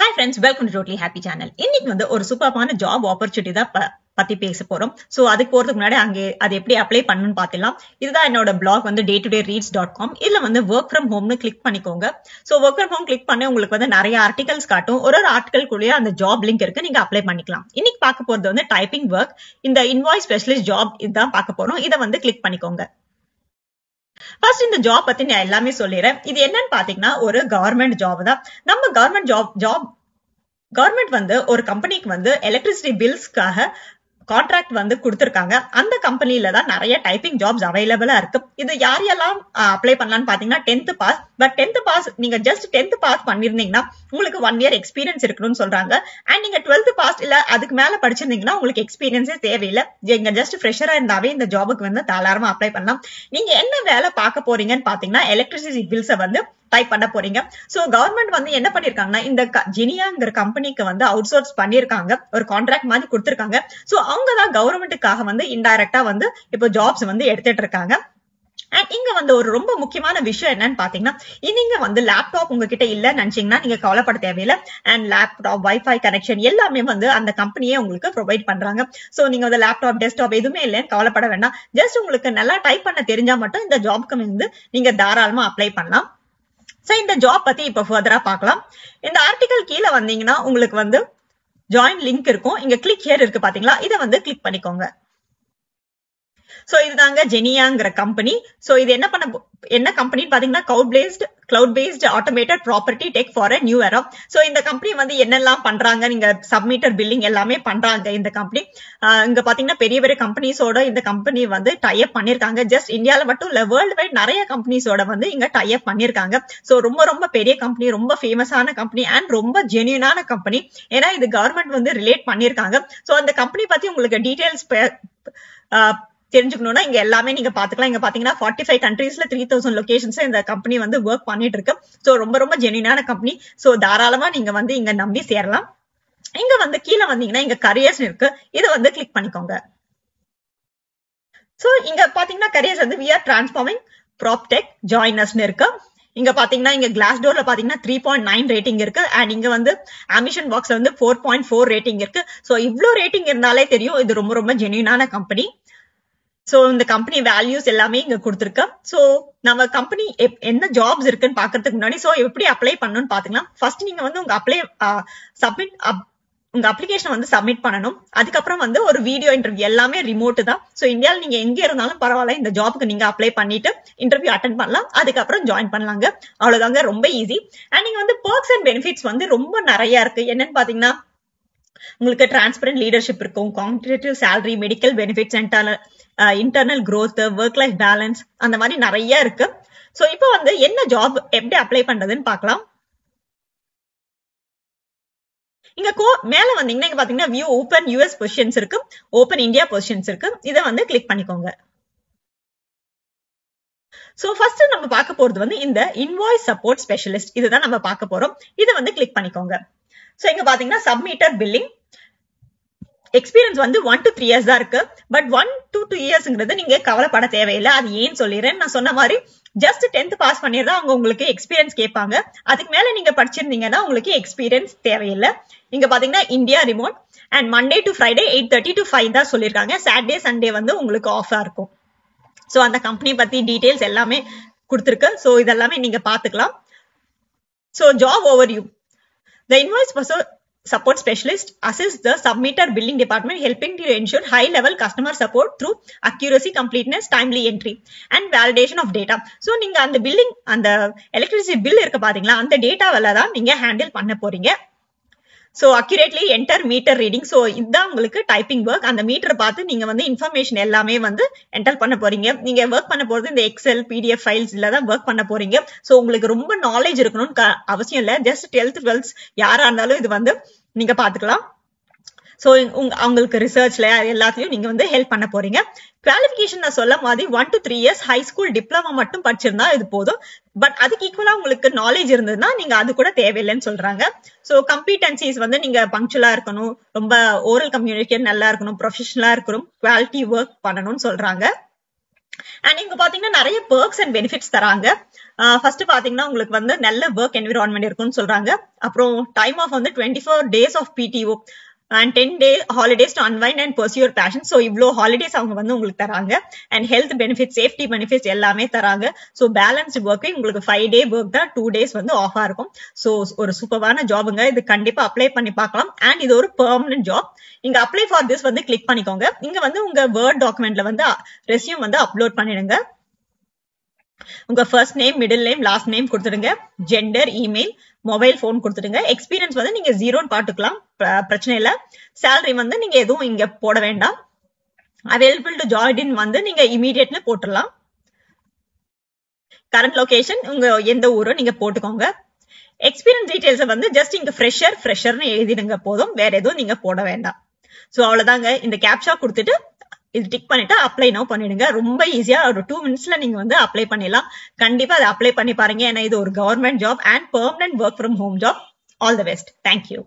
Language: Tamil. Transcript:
Hi friends, welcome to Totally Happy channel. இன்னைக்கு வந்து ஒரு சூப்பரான ஜாப் ஆப்பர்ச்சுனிட்டி தான் பத்தி பேச போறோம். சோ அதுக்கு போறதுக்கு முன்னாடி அங்கே அது எப்படி அப்ளை பண்ணணும்னு பாத்திடலாம். இதுதான் என்னோட பிளாக் வந்து daytodayreads.com. இதுல வந்து work from home னு கிளிக் பண்ணிக்கோங்க. So work from home click பண்ணி உங்களுக்கு வந்து நிறைய ஆர்டிகல்ஸ் காட்டும். ஒரு ஆர்டிகல்குள்ளேயே அந்த ஜாப் லிங்க் இருக்கு, நீங்க அப்ளை பண்ணிக்கலாம். இன்னைக்கு பார்க்க போறது வந்து டைப்பிங் ஒர்க். இந்த இன்வாய்ஸ் ஸ்பெஷலிஸ்ட் ஜாப் இதுதான் பார்க்க போறோம். இதை வந்து கிளிக் பண்ணிக்கோங்க. ஃபர்ஸ்ட் இந்த ஜாப் பத்தி நான் எல்லாமே சொல்லிடுறேன். இது என்னன்னு பாத்தீங்கன்னா ஒரு கவர்மெண்ட் ஜாப் தான். நம்ம கவர்மெண்ட் வந்து ஒரு கம்பெனிக்கு வந்து எலக்ட்ரிசிட்டி பில்ஸ்க்காக கான்ட்ராக்ட் வந்து கொடுத்திருக்காங்க. அந்த கம்பெனில தான் நிறைய டைப்பிங் ஜாப்ஸ் அவைலபிளா இருக்கு. இது யாரெல்லாம் அப்ளை பண்ணலாம்னு பாத்தீங்கன்னா 10th pass. But 10th pass நீங்க ஜஸ்ட் 10th பாஸ் பண்ணிருந்தீங்கன்னா உங்களுக்கு 1 year எக்ஸ்பீரியன்ஸ் இருக்கணும்னு சொல்றாங்க. அண்ட் நீங்க 12th பாஸ் இல்ல அதுக்கு மேல படிச்சிருந்தீங்கன்னா உங்களுக்கு எக்ஸ்பீரியன்ஸே தேவையில்லை. நீங்க ஜஸ்ட் ஃப்ரெஷரா இருந்தாவே இந்த ஜாபுக்கு வந்து தாராளமா அப்ளை பண்ணலாம். நீங்க என்ன வேலை பார்க்க போறீங்கன்னு பாத்தீங்கன்னா எலக்ட்ரிசிட்டி பில்ஸை வந்து டைப் பண்ண போறீங்க. சோ கவர்மெண்ட் வந்து என்ன பண்ணிருக்காங்கன்னா இந்த ஜெனியாங்கிற கம்பெனிக்கு வந்து அவுட் சோர்ஸ் பண்ணிருக்காங்க, ஒரு கான்ட்ராக்ட் மாதிரி கொடுத்திருக்காங்க. சோ அவங்கதான் கவர்மெண்ட்டுக்காக வந்து இன்டைரக்டா வந்து இப்போ ஜாப்ஸ் வந்து எடுத்துட்டு இருக்காங்க. அண்ட் இங்க வந்து ஒரு ரொம்ப முக்கியமான விஷயம் என்னன்னு பாத்தீங்கன்னா, நீங்க வந்து லேப்டாப் உங்ககிட்ட இல்லன்னு நினைச்சீங்கன்னா நீங்க கவலைப்பட தேவையில்லை. அண்ட் லேப்டாப் வைஃபை கனெக்ஷன் எல்லாமே வந்து அந்த கம்பெனியே உங்களுக்கு ப்ரொவைட் பண்றாங்க. சோ நீங்க வந்து லேப்டாப் டெஸ்க்டாப் எதுவுமே இல்லைன்னு கவலைப்பட வேண்டாம். ஜஸ்ட் உங்களுக்கு நல்லா டைப் பண்ண தெரிஞ்சா மட்டும் இந்த ஜாப்க்கு வந்து நீங்க தாராளமா அப்ளை பண்ணலாம். சோ இந்த ஜாப் பத்தி இப்ப ஃபர்தரா பார்க்கலாம். இந்த ஆர்டிகல் கீழே வந்தீங்கன்னா உங்களுக்கு வந்து ஜாயின் லிங்க் இருக்கும். இங்க கிளிக் ஹியர் இருக்கு பாத்தீங்களா, இதை வந்து கிளிக் பண்ணிக்கோங்க. சோ இதுதாங்க ஜெனியாங்கிற கம்பெனி. சோ இது என்ன கம்பெனின்னு பாத்தீங்கன்னா cloud paste automated property tech for a new எரா. So இந்த கம்பெனி வந்து என்னெல்லாம் பண்றாங்க, நீங்க சப்மிட்டர் பில்லிங் எல்லாமே பண்றாங்க இந்த கம்பெனி. இங்க பாத்தீங்கன்னா பெரிய பெரிய கம்பெனிஸோட இந்த கம்பெனி வந்து டைப் பண்ணிருக்காங்க. ஜஸ்ட் இந்தியால மட்டும் இல்ல, வேர்ல்டு வைட் நிறைய கம்பெனிஸோட வந்து இங்க டைப் பண்ணிருக்காங்க. சோ ரொம்ப ரொம்ப பெரிய கம்பெனி, ரொம்ப ஃபேமஸான கம்பெனி அண்ட் ரொம்ப ஜென்யூனான கம்பெனி. ஏன்னா இது கவர்மெண்ட் வந்து ரிலேட் பண்ணிருக்காங்க. சோ அந்த கம்பெனி பத்தி உங்களுக்கு டீடைல்ஸ் தெரிஞ்சுக்கணும்னா இங்க எல்லாமே நீங்க பாத்துக்கலாம். இங்க பாத்தீங்கன்னா 45 கண்ட்ரீஸ்ல 3000 லொகேஷன்ஸ் இந்த கம்பெனி வந்து ஒர்க் பண்ணிட்டு இருக்கு. சோ ரொம்ப ரொம்ப ஜென்யூனான கம்பெனி. சோ தாராளமா நீங்க வந்து இங்க நம்பி சேரலாம். இங்க வந்து கீழே வந்தீங்கன்னா இங்க கரியர்ஸ் இருக்கு, இதை வந்து கிளிக் பண்ணிக்கோங்க. சோ இங்க பாத்தீங்கன்னா கரியர்ஸ் வந்து we are transforming PropTech join us இருக்கு. இங்க பாத்தீங்கன்னா இங்க கிளாஸ் டோர்ல பாத்தீங்கன்னா 3.9 ரேட்டிங் இருக்கு. அண்ட் இங்க வந்து அமிஷன் பாக்ஸ்ல வந்து 4.4 ரேட்டிங் இருக்கு. சோ இவ்ளோ ரேட்டிங் இருந்தாலே தெரியும் இது ரொம்ப ரொம்ப ஜென்யூனான கம்பெனி. சோ இந்த கம்பெனி வேல்யூஸ் எல்லாமே இங்க கொடுத்திருக்கேன். சோ நம்ம கம்பெனி என்ன ஜாப்ஸ் இருக்குன்னு பாக்குறதுக்கு முன்னாடி சோ எப்படி அப்ளை பண்ணணும்னு பாத்தீங்கன்னா, ஃபர்ஸ்ட் நீங்க வந்து உங்க அப்ளிகேஷன் வந்து சப்மிட் பண்ணணும். அதுக்கப்புறம் வந்து ஒரு வீடியோ இன்டர்வியூ, எல்லாமே ரிமோட் தான். சோ இந்தியாவில் நீங்க எங்க இருந்தாலும் பரவாயில்ல, இந்த ஜாபுக்கு நீங்க அப்ளை பண்ணிட்டு இன்டர்வியூ அட்டென்ட் பண்ணலாம். அதுக்கப்புறம் ஜாயின் பண்ணலாங்க. அவ்வளவுதாங்க, ரொம்ப ஈஸி. அண்ட் நீங்க வந்து பெர்க்ஸ் அண்ட் பெனிஃபிட்ஸ் வந்து ரொம்ப நிறைய இருக்கு. என்னன்னு பாத்தீங்கன்னா உங்களுக்கு டிரான்ஸ்பரண்ட் லீடர்ஷிப் இருக்கும், competitive salary, medical benefits, internal growth, work life balance, அந்த மாதிரி நிறைய இருக்கு. சோ இப்போ வந்து என்ன ஜாப் எப்படி அப்ளை பண்றதுன்னு பார்க்கலாம். இங்க மேல வந்தீங்கன்னா இங்க பாத்தீங்கன்னா வியூ ஓபன் யூஎஸ் பொசிஷன்ஸ் இருக்கு, ஓபன் இந்தியா பொசிஷன்ஸ் இருக்கு. இதை வந்து கிளிக் பண்ணிக்கோங்க. சோ ஃபர்ஸ்ட் நம்ம பார்க்க போறது வந்து இந்த இன்வாய்ஸ் சப்போர்ட் ஸ்பெஷலிஸ்ட், இதுதான் நம்ம பார்க்க போறோம். இதை வந்து கிளிக் பண்ணிக்கோங்க. சோ இங்க பாத்தீங்கன்னா சப்மிட்டர் பில்லிங் எக்ஸ்பீரியன்ஸ் வந்து 1 to 3 years தான் இருக்கு. பட் 1 to 2 yearsங்கிறது நீங்க கவலைப்பட தேவையில்லை. அது ஏன்னு சொல்லிடுறேன். நான் சொன்ன மாதிரி ஜஸ்ட் 10th பாஸ் பண்ணிருந்தா அவங்க உங்களுக்கு எக்ஸ்பீரியன்ஸ் கேட்பாங்க. அதுக்கு மேல நீங்க படிச்சிருந்தீங்கன்னா உங்களுக்கு எக்ஸ்பீரியன்ஸ் தேவையில்லை. இங்க பாத்தீங்கன்னா India remote and Monday to Friday 8:30 to 5 தான் சொல்லிருக்காங்க. சாட்டர்டே சண்டே வந்து உங்களுக்கு ஆஃபா இருக்கும். சோ அந்த கம்பெனி பத்தி டீடைல்ஸ் எல்லாமே கொடுத்திருக்கு. சோ இதெல்லாமே நீங்க பாத்துக்கலாம். So job overview. The invoice support specialist assists the submitter billing department, helping to ensure high level customer support through accuracy, completeness, timely entry and validation of data. So நீங்க அந்த பில்லிங், அந்த எலக்ட்ரிசிட்டி பில் இருக்கு பாத்தீங்களா, அந்த டேட்டாவில தான் நீங்க ஹேண்டில் பண்ண போறீங்க. So accurately enter meter reading. So இதுதான் உங்களுக்கு டைப்பிங் ஒர்க். அந்த மீட்டர் பார்த்து நீங்க வந்து இன்ஃபர்மேஷன் எல்லாமே வந்து என்டர் பண்ண போறீங்க. நீங்க ஒர்க் பண்ண போறது இந்த எக்ஸல், பிடிஎஃப் ஃபைல்ஸ் தான் ஒர்க் பண்ண போறீங்க. சோ உங்களுக்கு ரொம்ப நாலேஜ் இருக்கணும்னு அவசியம் இல்லை. ஜஸ்ட் 10th 12th யாரா இருந்தாலும் இது வந்து நீங்க பாத்துக்கலாம். சோ அவங்களுக்கு ரிசர்ச்ல எல்லாத்தையும் நீங்க வந்து ஹெல்ப் பண்ண போறீங்க. குவாலிபிகேஷன் நான் சொல்ல மாதிரி 1 to 3 years high school diploma மட்டும் படிச்சிருந்தா இது போதும். பட் அதுக்கு ஈக்குவலா உங்களுக்கு நாலேஜ் இருந்ததுன்னா நீங்க அது கூட தேவையில்லைன்னு சொல்றாங்க. சோ கம்பிட்டன்சிஸ் வந்து நீங்க பங்க்சுவலா இருக்கணும், ரொம்ப ஓரல் கம்யூனிகேஷன் நல்லா இருக்கணும், ப்ரொஃபஷனலா இருக்கணும், குவாலிட்டி ஒர்க் பண்ணணும்னு சொல்றாங்க. அண்ட் இங்க பாத்தீங்கன்னா நிறைய பெர்க்ஸ் அண்ட் பெனிஃபிட்ஸ் தராங்க. ஃபர்ஸ்ட் பாத்தீங்கன்னா உங்களுக்கு வந்து நல்ல ஒர்க் என்விரான்மெண்ட் இருக்கும்னு சொல்றாங்க. அப்புறம் டைம் ஆஃப் வந்து 24 days of PTO and 10 day holidays to unwind and pursue your passion. So இவ்ளோ ஹாலிடேஸ் அவங்க வந்து உங்களுக்கு தராங்க. And health benefits, safety benefits எல்லாமே தராங்க. ஸோ பேலன்ஸ்டு ஒர்க்கு உங்களுக்கு 5 day ஒர்க் தான் 2 days வந்து ஆஃபா இருக்கும். ஸோ ஒரு சூப்பரான ஜாபுங்க. இது கண்டிப்பா அப்ளை பண்ணி பார்க்கலாம். அண்ட் இது ஒரு பெர்மனன்ட் ஜாப். இங்க அப்ளை ஃபார் திஸ் வந்து கிளிக் பண்ணிக்கோங்க. இங்க வந்து உங்க வேர்ட் டாக்குமெண்ட்ல வந்து ரெஸ்யூம் வந்து அப்லோட் பண்ணிடுங்க. உங்க first name, middle name, last name கொடுத்துடுங்க. ஜெண்டர், இமெயில், மொபைல் போன் கொடுத்துடுங்க. எக்ஸ்பீரியன்ஸ் வந்து நீங்க 0ன்னு பாத்துக்கலாம், பிரச்சனை இல்ல. சேலரி வந்து நீங்க எதுவும் இங்க போட வேண்டாம். அவைலபிள் டு ஜாயின் வந்து நீங்க இமீடியட்னு போட்டுடலாம். கரண்ட் லொகேஷன் உங்க எந்த ஊரோ நீங்க போட்டுக்கோங்க. எக்ஸ்பீரியன்ஸ் டீடைல்ஸ் வந்து ஜஸ்ட் இங்க ஃப்ரெஷர்னு எழுதிடுங்க போதும், வேற எதுவும் நீங்க போட வேண்டாம். சோ அவ்வளவுதாங்க. இந்த கேப்சா கொடுத்துட்டு இது டிக் பண்ணிட்டு அப்ளை நவ் பண்ணிடுங்க. ரொம்ப ஈஸியா ஒரு 2 minutesல நீங்க வந்து அப்ளை பண்ணிடலாம். கண்டிப்பா அதை அப்ளை பண்ணி பாருங்க. ஏன்னா இது ஒரு government job and permanent work from home job. All the best. Thank you.